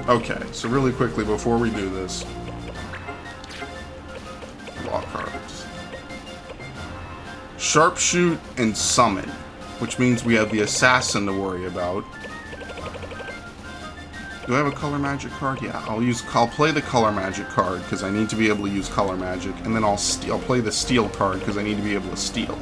Okay, so really quickly before we do this. Law cards. Sharpshoot and Summon, which means we have the Assassin to worry about. Do I have a Color Magic card? Yeah, I'll play the Color Magic card because I need to be able to use Color Magic, and then I'll play the Steel card because I need to be able to steal.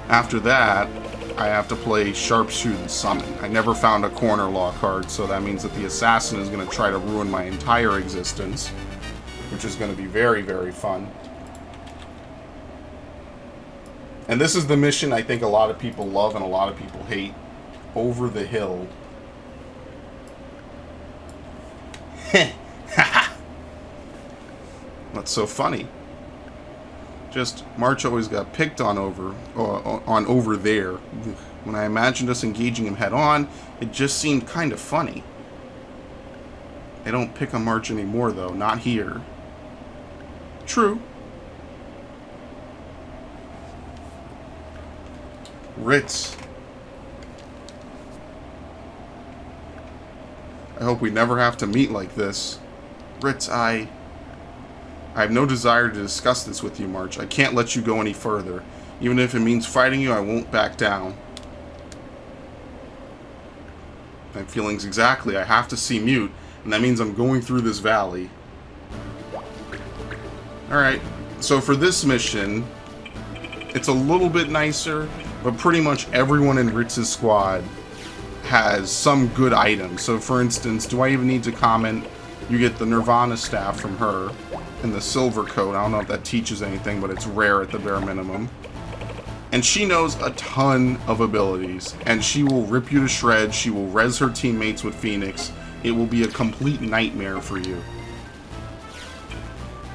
After that, I have to play Sharpshoot and Summon. I never found a Corner Law card, so that means that the Assassin is going to try to ruin my entire existence, which is going to be very, very fun. And this is the mission I think a lot of people love and a lot of people hate. Over the Hill. That's so funny. Just, March always got picked on over there. When I imagined us engaging him head on, it just seemed kind of funny. They don't pick on March anymore, though. Not here. True. Ritz. I hope we never have to meet like this. Ritz, I have no desire to discuss this with you, March. I can't let you go any further. Even if it means fighting you, I won't back down. My feelings exactly. I have to see Mute, and that means I'm going through this valley. Alright, so for this mission, it's a little bit nicer, but pretty much everyone in Ritz's squad has some good items. So for instance, do I even need to comment? You get the Nirvana staff from her and the silver coat. I don't know if that teaches anything, but it's rare at the bare minimum. And she knows a ton of abilities, and she will rip you to shreds. She will res her teammates with Phoenix. It will be a complete nightmare for you.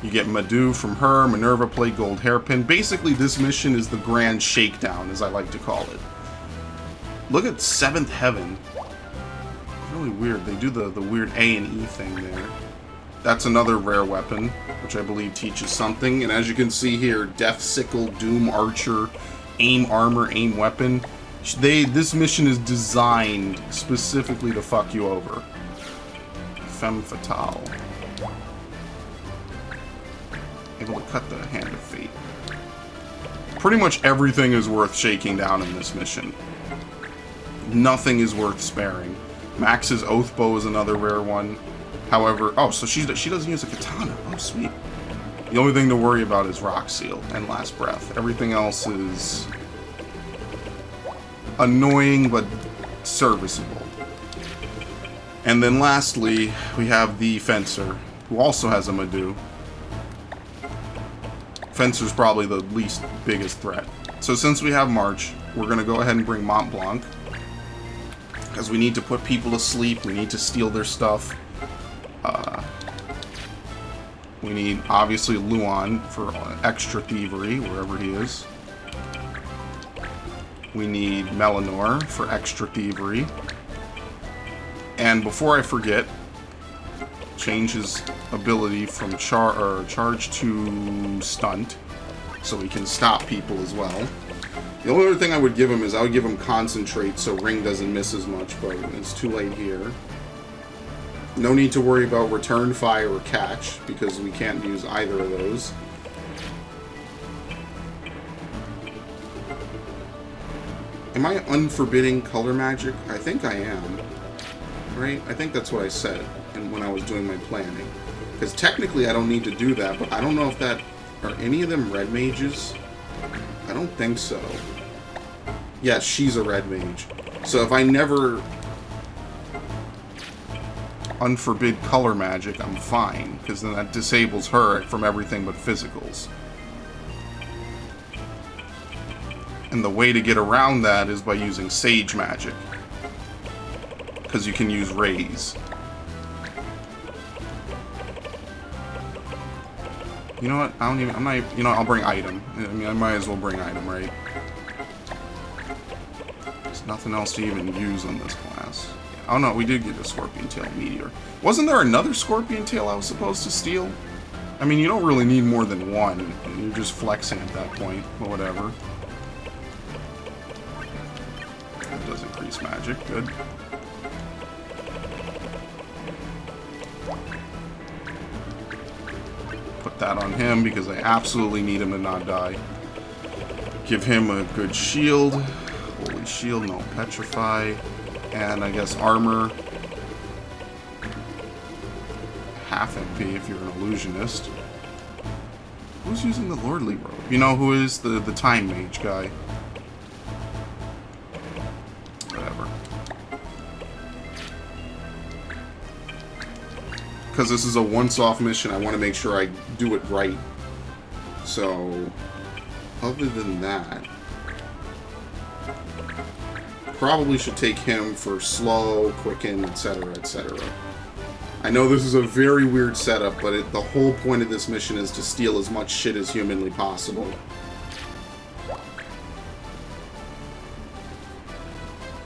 You get Madhu from her, Minerva Plate, Gold Hairpin. Basically, this mission is the grand shakedown, as I like to call it. Look at 7th Heaven. Really weird. They do the weird A and E thing there. That's another rare weapon, which I believe teaches something. And as you can see here, Death Sickle, Doom Archer, Aim Armor, Aim Weapon. This mission is designed specifically to fuck you over. Femme Fatale. Able to cut the Hand of Fate. Pretty much everything is worth shaking down in this mission. Nothing is worth sparing. Max's Oath Bow is another rare one. However, oh, so she doesn't use a katana. Oh, sweet. The only thing to worry about is Rock Seal and Last Breath. Everything else is annoying but serviceable. And then lastly, we have the Fencer, who also has a Madhu. Fencer's probably the least biggest threat. So since we have March, we're going to go ahead and bring Mont Blanc. Because we need to put people to sleep, we need to steal their stuff. We need, obviously, Luan for extra thievery, wherever he is. We need Melanor for extra thievery. And before I forget, change his ability from charge to stunt, so he can stop people as well. The only other thing I would give him is I would give him concentrate so Ring doesn't miss as much, but it's too late here. No need to worry about return fire or catch, because we can't use either of those. Am I unforbidding color magic? I think I am. Right? I think that's what I said when I was doing my planning. Because technically I don't need to do that, but I don't know if that... Are any of them red mages? I don't think so. Yes, she's a red mage. So if I never unforbid color magic, I'm fine, because then that disables her from everything but physicals. And the way to get around that is by using sage magic, because you can use rays. You know what? I'll bring item. I mean, I might as well bring item, right? There's nothing else to even use on this class. Oh no, we did get a Scorpion Tail Meteor. Wasn't there another Scorpion Tail I was supposed to steal? I mean, you don't really need more than one. You're just flexing at that point, but whatever. That does increase magic, good. Put that on him because I absolutely need him to not die. Give him a good shield. Holy shield, no petrify. And I guess armor. Half MP if you're an illusionist. Who's using the Lordly Robe? You know who is the Time Mage guy? Whatever. Because this is a once-off mission, I want to make sure I do it right. So, other than that, probably should take him for slow, quicken, etc., etc. I know this is a very weird setup, but the whole point of this mission is to steal as much shit as humanly possible.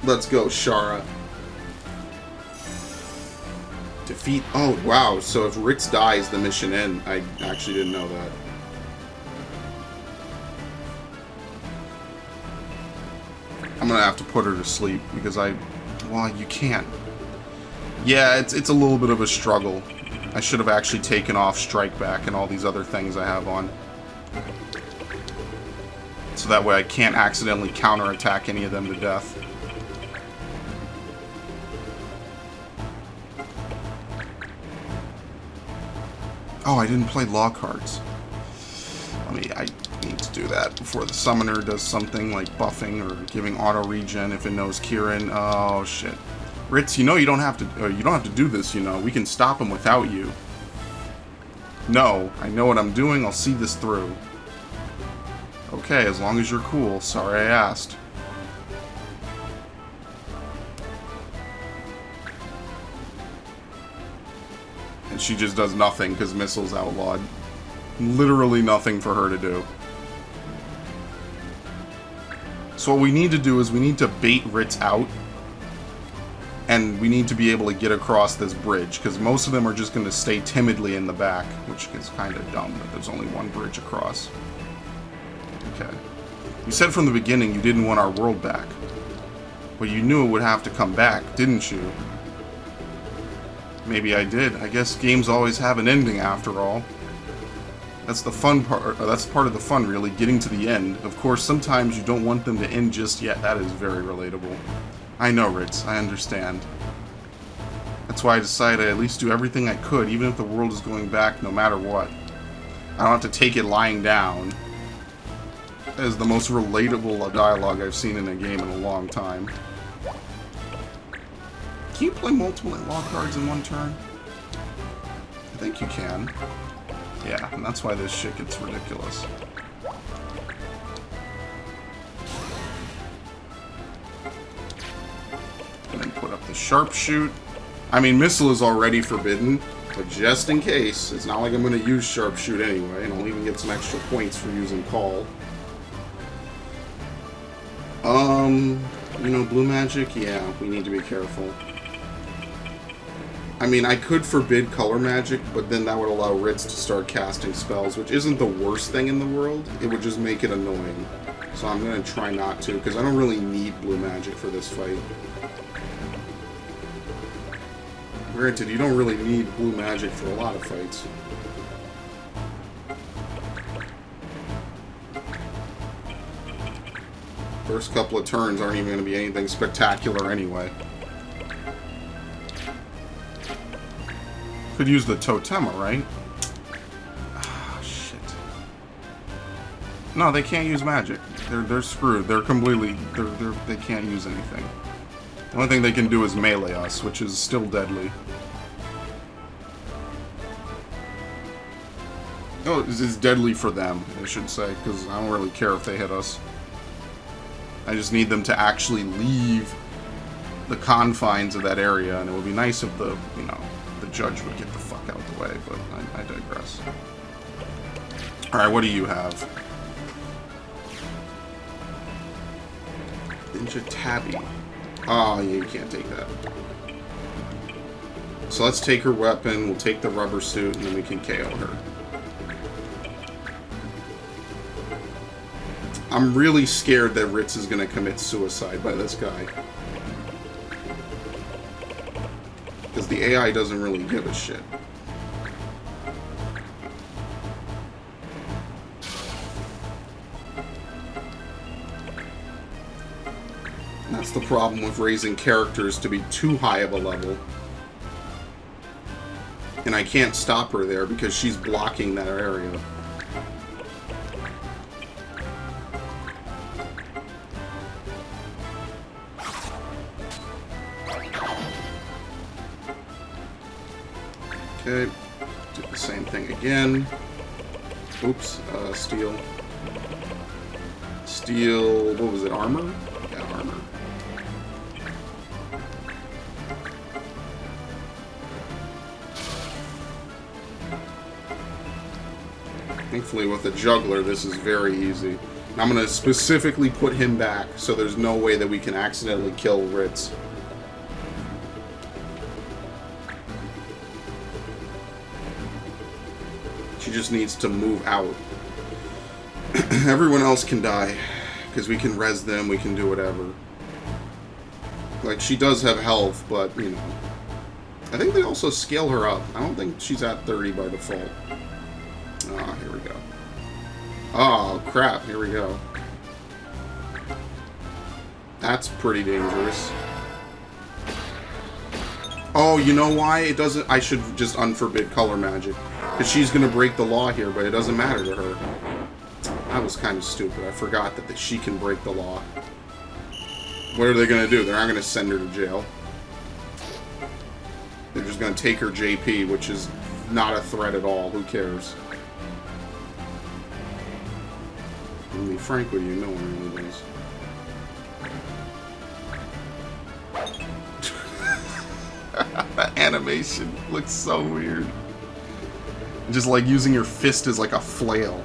Let's go, Shara. Defeat... Oh, wow. So if Ritz dies, the mission ends. I actually didn't know that. I'm gonna have to put her to sleep, because well, you can't. Yeah, it's a little bit of a struggle. I should have actually taken off Strike Back and all these other things I have on. So that way I can't accidentally counterattack any of them to death. Oh, I didn't play law cards. I need to do that before the summoner does something like buffing or giving auto regen if it knows Kieran. Oh shit. Ritz, you know you don't have to do this, you know. We can stop him without you. No, I know what I'm doing. I'll see this through. Okay, as long as you're cool. Sorry I asked. And she just does nothing because Missile's outlawed. Literally nothing for her to do. So what we need to do is we need to bait Ritz out. And we need to be able to get across this bridge, because most of them are just going to stay timidly in the back, which is kind of dumb that there's only one bridge across. Okay. You said from the beginning you didn't want our world back. But you knew it would have to come back, didn't you? Maybe I did. I guess games always have an ending after all. That's the fun part. That's part of the fun, really, getting to the end. Of course, sometimes you don't want them to end just yet. That is very relatable. I know, Ritz. I understand. That's why I decided I'd at least do everything I could, even if the world is going back, no matter what. I don't have to take it lying down. That is the most relatable dialogue I've seen in a game in a long time. Can you play multiple law cards in one turn? I think you can. Yeah, and that's why this shit gets ridiculous. And then put up the sharpshoot. I mean, missile is already forbidden, but just in case, it's not like I'm going to use sharpshoot anyway, and I'll even get some extra points for using call. You know, blue magic? Yeah, we need to be careful. I mean, I could forbid color magic, but then that would allow Ritz to start casting spells, which isn't the worst thing in the world. It would just make it annoying. So I'm going to try not to, because I don't really need blue magic for this fight. Granted, you don't really need blue magic for a lot of fights. First couple of turns aren't even going to be anything spectacular anyway. Could use the Totema, right? Ah, shit. No, they can't use magic. They're screwed. They're completely... They can't use anything. The only thing they can do is melee us, which is still deadly. Oh, it's deadly for them, I should say, because I don't really care if they hit us. I just need them to actually leave the confines of that area, and it would be nice if the, you know, the judge would get the fuck out of the way, but I digress. Alright, what do you have? Ninja Tabby. Oh, yeah, you can't take that. So let's take her weapon, we'll take the rubber suit, and then we can KO her. I'm really scared that Ritz is going to commit suicide by this guy. because the AI doesn't really give a shit. And that's the problem with raising characters to be too high of a level. And I can't stop her there because she's blocking that area. Okay, do the same thing again. Oops, steel. Steel, what was it, armor? Yeah, armor. Thankfully, with the juggler, this is very easy. I'm going to specifically put him back, so there's no way that we can accidentally kill Ritz. She just needs to move out. Everyone else can die, because we can res them, we can do whatever. Like, she does have health, but, you know. I think they also scale her up. I don't think she's at 30 by default. Ah, here we go. Oh, crap, here we go. That's pretty dangerous. Oh, you know why? It doesn't... I should just unforbid color magic. Because she's going to break the law here, but it doesn't matter to her. That was kind of stupid. I forgot that she can break the law. What are they going to do? They're not going to send her to jail. They're just going to take her JP, which is not a threat at all. Who cares? I mean, frankly, you know what it is. That animation looks so weird. Just like using your fist as like a flail.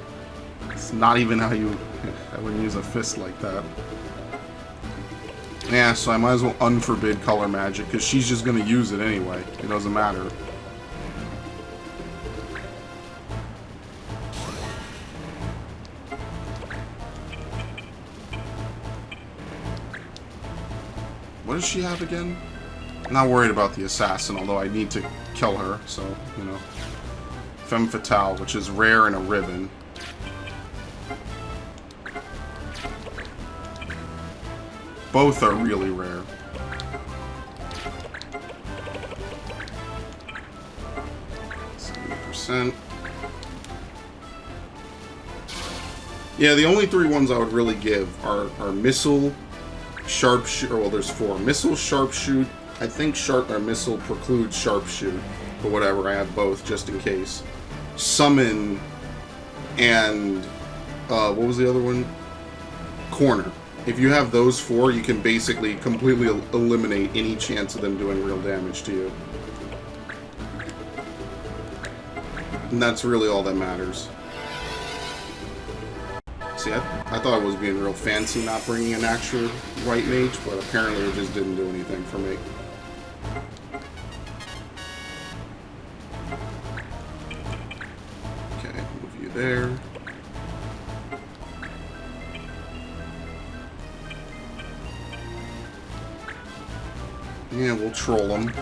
It's not even how you... I wouldn't use a fist like that. Yeah, so I might as well unforbid color magic, because she's just going to use it anyway. It doesn't matter. What does she have again? I'm not worried about the assassin, although I need to kill her, so, you know. Femme Fatale, which is rare and a ribbon. Both are really rare. %. Yeah, the only 3 ones I would really give are Missile, Sharpshoot, well, there's 4. Missile, Sharpshoot, I think Missile precludes Sharpshoot, but whatever, I have both just in case. Summon, and, what was the other one? Corner. If you have those 4, you can basically completely eliminate any chance of them doing real damage to you. And that's really all that matters. See, I thought I was being real fancy not bringing an actual white mage, but apparently it just didn't do anything for me. Okay, move you there. Yeah, we'll troll them.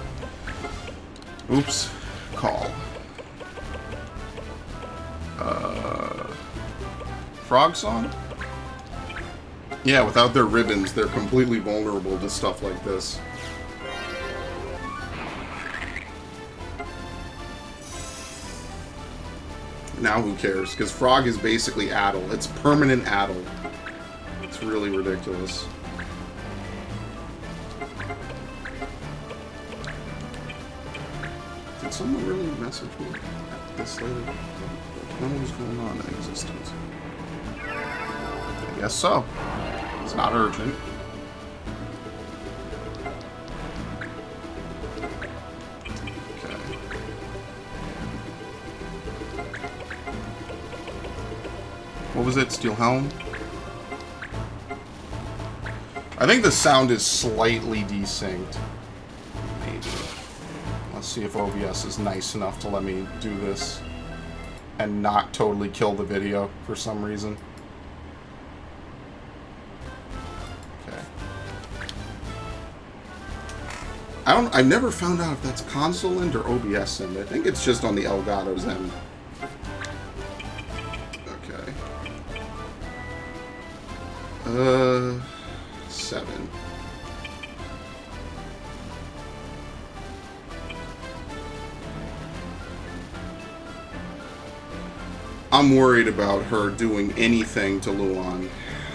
Oops. Call. Frog Song? Yeah, without their ribbons, they're completely vulnerable to stuff like this. Now who cares? Because Frog is basically Addle. It's permanent Addle. It's really ridiculous. Did someone really message me at this late? I don't know what's going on in existence. I guess so. It's not urgent. Okay. What was it? Steel Helm? I think the sound is slightly desynced. Maybe. Let's see if OBS is nice enough to let me do this and not totally kill the video for some reason. Okay. I've never found out if that's console end or OBS end. I think it's just on the Elgato's end. Okay. 7. I'm worried about her doing anything to Luan.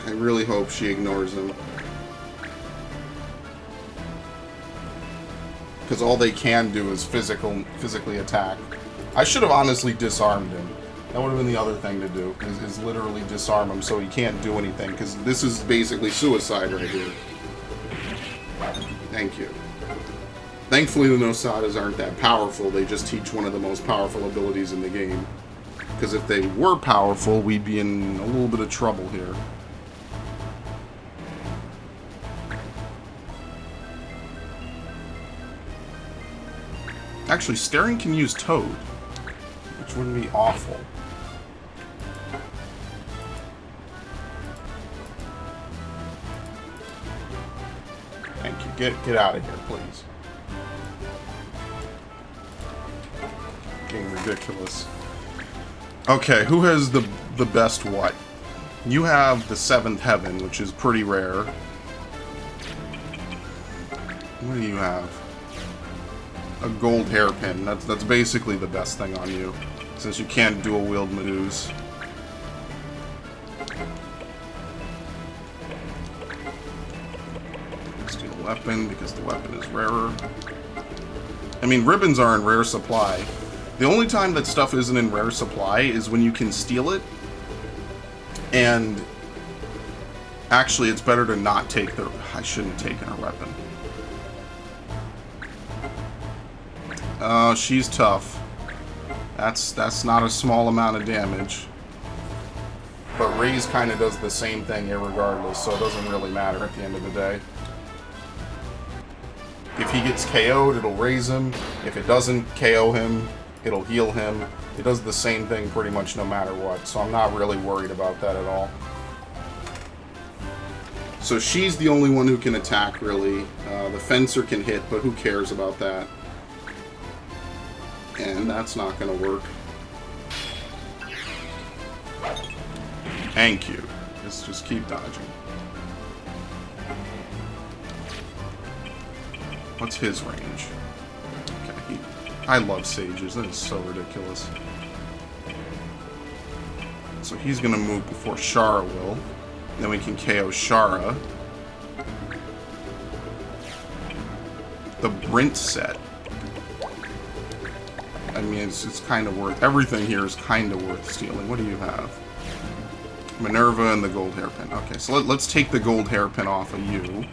I really hope she ignores him. Because all they can do is physically attack. I should have honestly disarmed him. That would have been the other thing to do, is literally disarm him so he can't do anything, because this is basically suicide right here. Thank you. Thankfully the Nosadas aren't that powerful, they just teach one of the most powerful abilities in the game. Because if they were powerful, we'd be in a little bit of trouble here. Actually, Staring can use Toad, which wouldn't be awful. Thank you. Get out of here, please. Getting ridiculous. Okay, who has the best what? You have the 7th Heaven, which is pretty rare. What do you have? A gold hairpin. That's basically the best thing on you, since you can't dual wield Meduse. Steal weapon because the weapon is rarer. I mean, ribbons are in rare supply. The only time that stuff isn't in rare supply is when you can steal it. And actually, it's better to not take the... I shouldn't have taken her weapon. She's tough. That's not a small amount of damage. But Raze kind of does the same thing irregardless, so it doesn't really matter at the end of the day. If he gets KO'd, it'll raise him. If it doesn't KO him, it'll heal him. It does the same thing pretty much no matter what, so I'm not really worried about that at all. So she's the only one who can attack, really. The Fencer can hit, but who cares about that? And that's not going to work. Thank you. Just keep dodging. What's his range? Okay, I love Sages. That is so ridiculous. So he's going to move before Shara will. Then we can KO Shara. The Brint set. I mean, it's kind of worth... Everything here is kind of worth stealing. What do you have? Minerva and the gold hairpin. Okay, so let's take the gold hairpin off of you.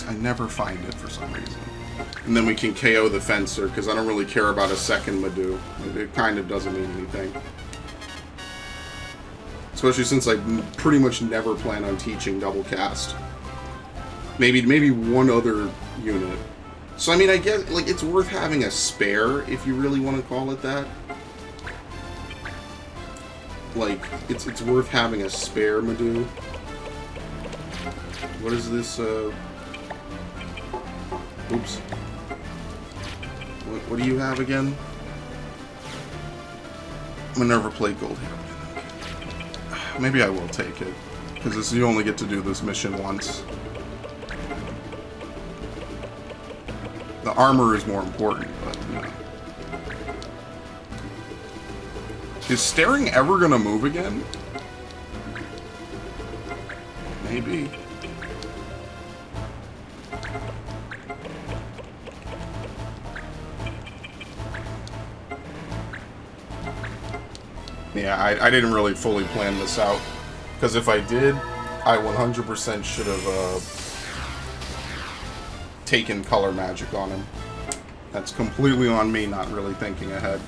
I never find it for some reason. And then we can KO the Fencer, because I don't really care about a second Madu. It kind of doesn't mean anything. Especially since I pretty much never plan on teaching double cast. Maybe one other unit. So I mean, I guess like it's worth having a spare if you really want to call it that. Like it's worth having a spare Madu. What is this? Oops. What do you have again? Minerva Plate Gold Hairpin. Maybe I will take it, because you only get to do this mission once. The armor is more important, but, you know. Is Staring ever gonna move again? Maybe. Yeah, I didn't really fully plan this out, because if I did, I 100% should have taken color magic on him. That's completely on me not really thinking ahead.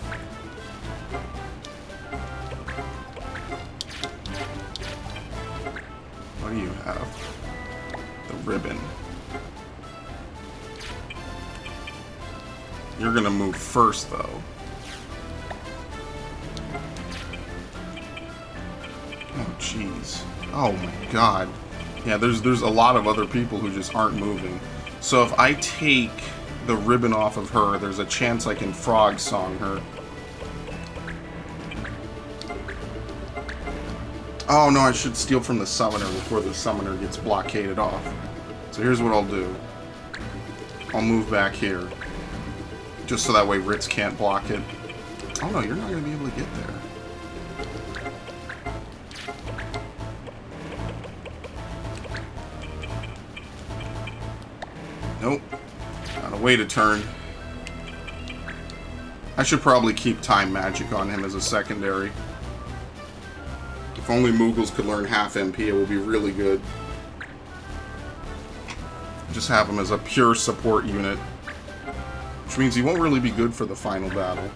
What do you have? The ribbon. You're gonna move first, though. Oh, Jeez. Oh my god. Yeah, there's a lot of other people who just aren't moving. So if I take the ribbon off of her, there's a chance I can frog song her. Oh no, I should steal from the summoner before the summoner gets blockaded off. So here's what I'll do. I'll move back here. Just so that way Ritz can't block it. Oh no, you're not going to be able to get there. Nope. Gotta wait a turn. I should probably keep Time Magic on him as a secondary. If only Moogles could learn half MP, it would be really good. Just have him as a pure support unit. Which means he won't really be good for the final battle.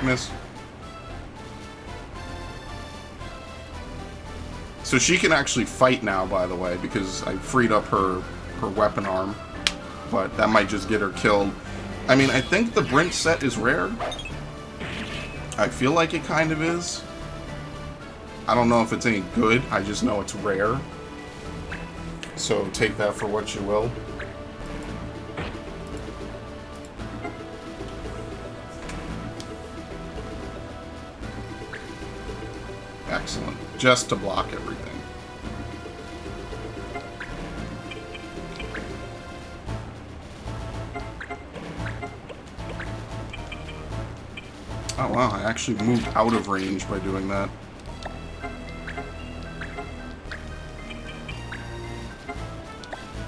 Miss. So she can actually fight now, by the way, because I freed up her weapon arm. But that might just get her killed. I mean, I think the Brent set is rare. I feel like it kind of is. I don't know if it's any good, I just know it's rare. So take that for what you will. Excellent. Just to block everything. Oh wow, I actually moved out of range by doing that.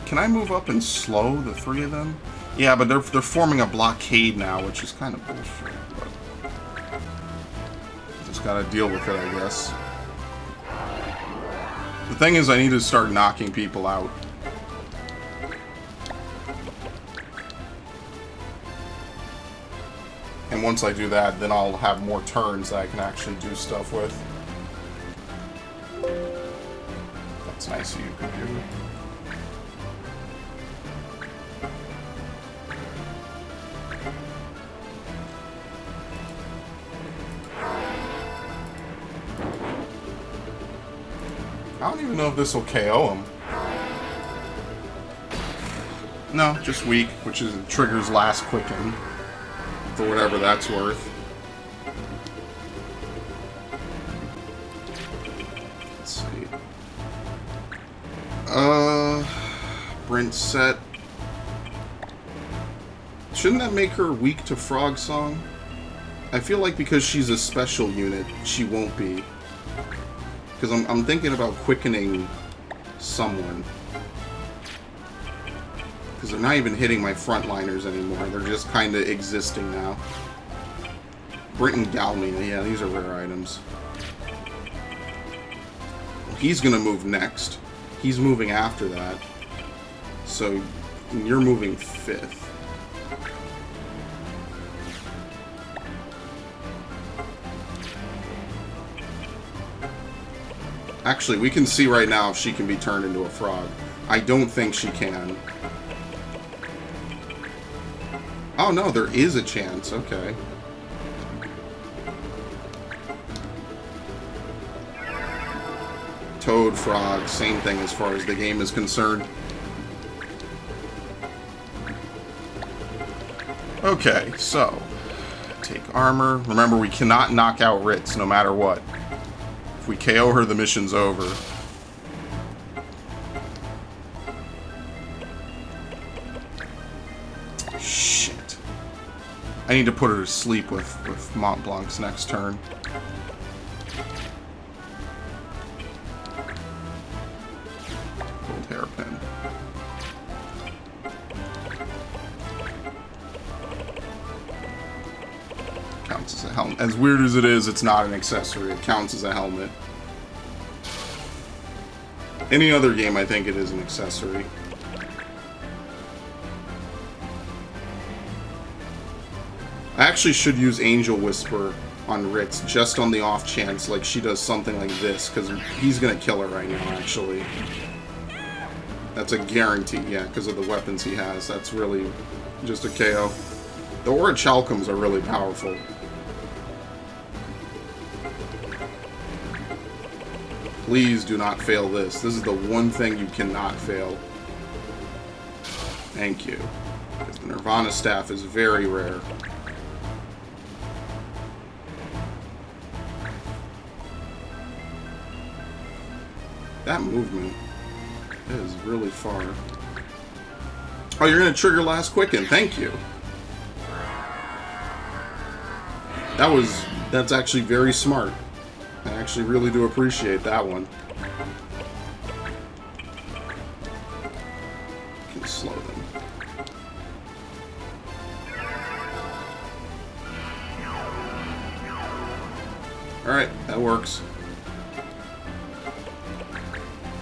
Can I move up and slow the three of them? Yeah, but they're forming a blockade now, which is kind of bullshit. But just gotta deal with it, I guess. The thing is, I need to start knocking people out. And once I do that, then I'll have more turns that I can actually do stuff with. That's nice of you, computer. I don't even know if this will KO him. No, just weak, which is triggers last quicken. For whatever that's worth. Let's see. Brent set. Shouldn't that make her weak to Frog Song? I feel like because she's a special unit, she won't be. Because I'm thinking about quickening someone. Because they're not even hitting my frontliners anymore. They're just kind of existing now. Brent and Galmina, yeah, these are rare items. He's going to move next. He's moving after that. So, you're moving 5th. Actually, we can see right now if she can be turned into a frog. I don't think she can. Oh no, there is a chance. Okay. Toad, frog, same thing as far as the game is concerned. Okay, so take armor. Remember, we cannot knock out Ritz no matter what. If we KO her, the mission's over. Shit. I need to put her to sleep with Mont Blanc's next turn. Gold hairpin. Counts as a helmet. As weird as it is, it's not an accessory. It counts as a helmet. Any other game, I think it is an accessory. I actually should use Angel Whisper on Ritz, just on the off chance, like she does something like this, because he's going to kill her right now, actually. That's a guarantee, yeah, because of the weapons he has. That's really just a KO. The Orichalcoms are really powerful. Please do not fail this. This is the one thing you cannot fail. Thank you. Because the Nirvana Staff is very rare. That movement is really far. Oh, you're going to trigger Last Quicken. Thank you. That's actually very smart. I actually really do appreciate that one. Can slow them. Alright, that works.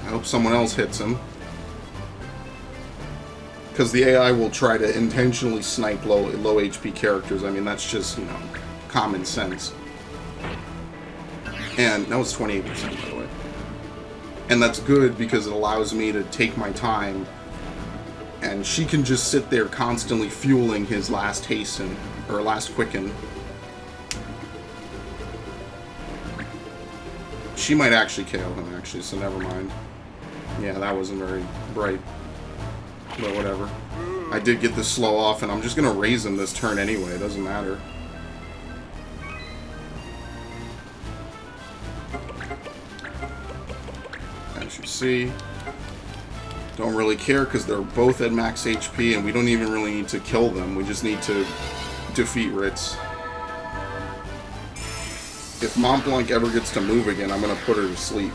I hope someone else hits him. Because the AI will try to intentionally snipe low HP characters. I mean, that's just, you know, common sense. And that was 28%, by the way. And that's good because it allows me to take my time. And she can just sit there constantly fueling his last hasten, or last quicken. She might actually KO him, actually, so never mind. Yeah, that wasn't very bright. But whatever. I did get this slow off, and I'm just going to raise him this turn anyway. It doesn't matter. As you see, don't really care because they're both at max HP, and we don't even really need to kill them. We just need to defeat Ritz. If Mont Blanc ever gets to move again, I'm going to put her to sleep.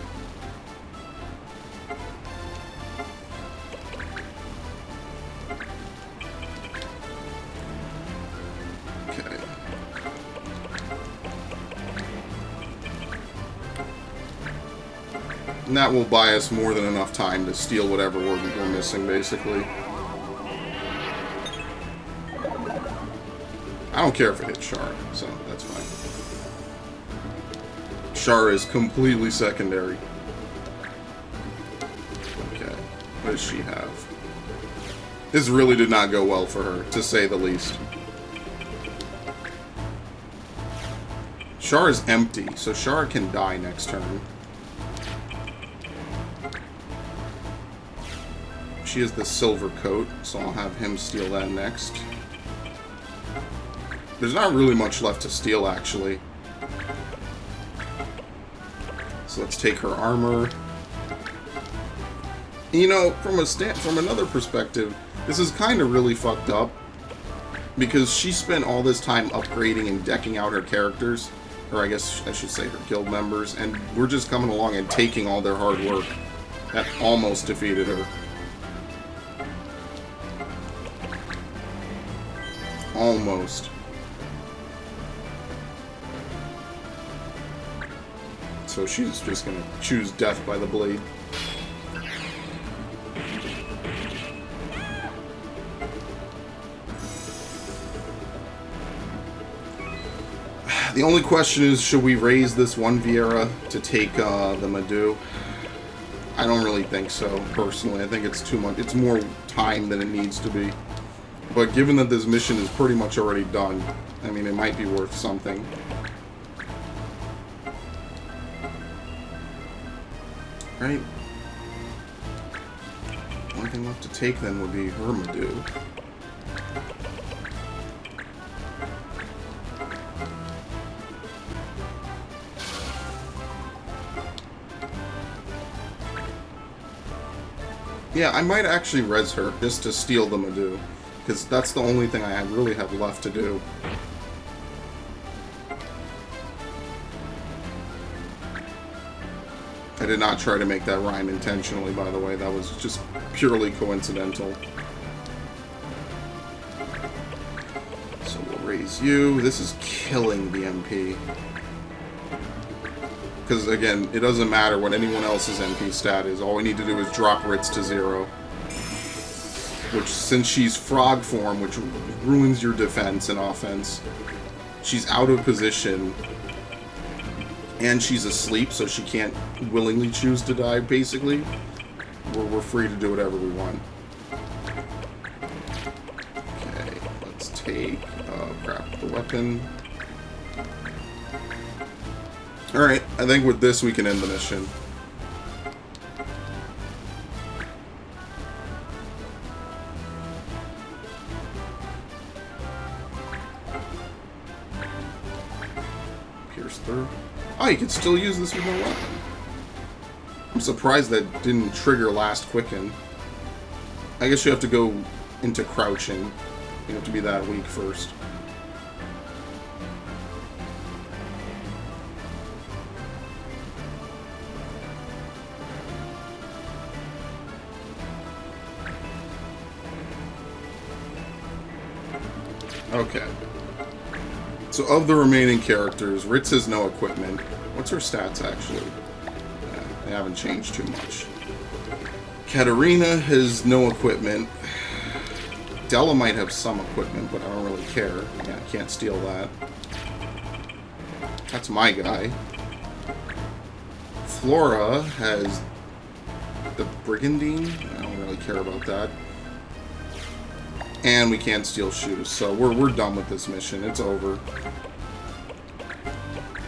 And that will buy us more than enough time to steal whatever we're missing, basically. I don't care if it hits Char, so that's fine. Char is completely secondary. Okay, what does she have? This really did not go well for her, to say the least. Char is empty, so Char can die next turn. She has the silver coat, so I'll have him steal that next. There's not really much left to steal, actually. So let's take her armor. You know, from another perspective, this is kind of really fucked up. Because she spent all this time upgrading and decking out her characters. Or I guess I should say her guild members. And we're just coming along and taking all their hard work. That almost defeated her. Almost. So she's just gonna choose death by the blade. The only question is, should we raise this one Viera to take the Madhu? I don't really think so, personally. I think it's too much. It's more time than it needs to be. But given that this mission is pretty much already done, I mean, it might be worth something. Right? Only thing left to take then would be her Madhu. Yeah, I might actually res her just to steal the Madhu. Because that's the only thing I really have left to do. I did not try to make that rhyme intentionally, by the way. That was just purely coincidental. So we'll raise you. This is killing the MP. Because, again, it doesn't matter what anyone else's MP stat is. All we need to do is drop Ritz to 0. Which, since she's frog form, which ruins your defense and offense, she's out of position, and she's asleep, so she can't willingly choose to die, basically. We're free to do whatever we want. Okay, let's take, grab the weapon. Alright, I think with this we can end the mission. through. Oh, you can still use this with no weapon. I'm surprised that didn't trigger last quicken. I guess you have to go into crouching. You have to be that weak first. Okay. So of the remaining characters, Ritz has no equipment. What's her stats, actually? Yeah, they haven't changed too much. Katarina has no equipment. Della might have some equipment, but I don't really care. Yeah, I can't steal that. That's my guy. Flora has the Brigandine. I don't really care about that. And we can't steal shoes, so we're done with this mission. It's over.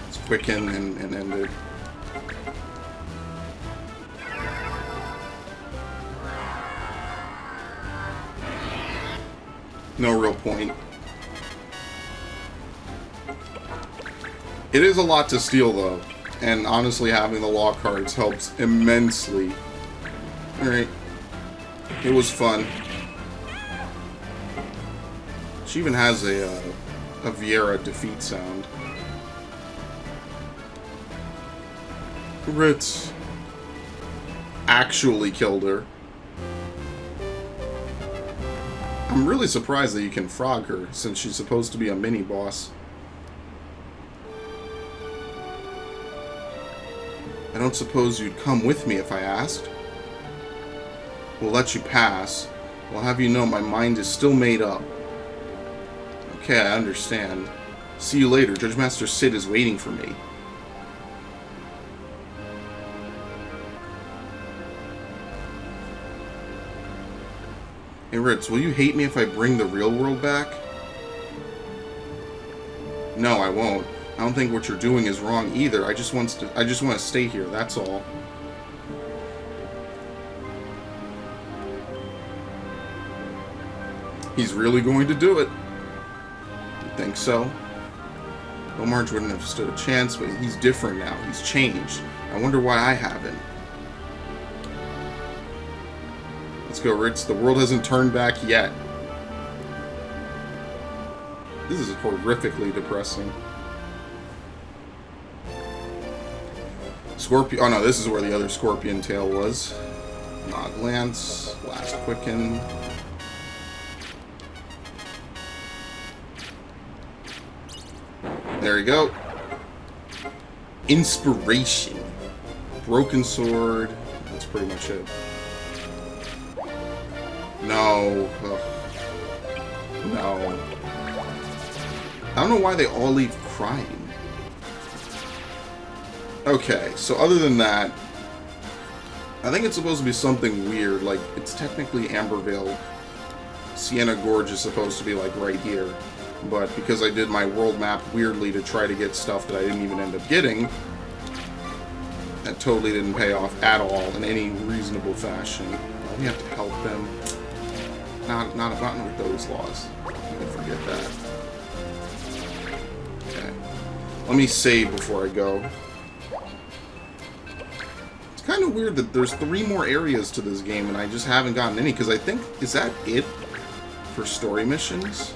Let's quicken and end it. No real point. It is a lot to steal, though, and honestly, having the law cards helps immensely. Alright. It was fun. She even has a Viera defeat sound. Ritz actually killed her. I'm really surprised that you can frog her, since she's supposed to be a mini-boss. I don't suppose you'd come with me if I asked? We'll let you pass. We'll have you know my mind is still made up. Okay, I understand. See you later. Judge Master Sid is waiting for me. Hey Ritz, will you hate me if I bring the real world back? No, I won't. I don't think what you're doing is wrong either. I just want to stay here, that's all. He's really going to do it. Think so? Belmarge wouldn't have stood a chance, but he's different now. He's changed. I wonder why I haven't. Let's go, Ritz. The world hasn't turned back yet. This is horrifically depressing. Scorpion. Oh no, this is where the other Scorpion tail was. Nog Lance. Last Quicken. There you go. Inspiration. Broken Sword. That's pretty much it. No. Ugh. No. I don't know why they all leave crying. Okay, so other than that, I think it's supposed to be something weird. Like, it's technically Ambervale. Sienna Gorge is supposed to be, like, right here. But because I did my world map weirdly to try to get stuff that I didn't even end up getting, that totally didn't pay off at all in any reasonable fashion. Oh, we have to help them. Not with those laws. You can forget that. Okay. Let me save before I go. It's kind of weird that there's 3 more areas to this game and I just haven't gotten any, because I think, is that it for story missions?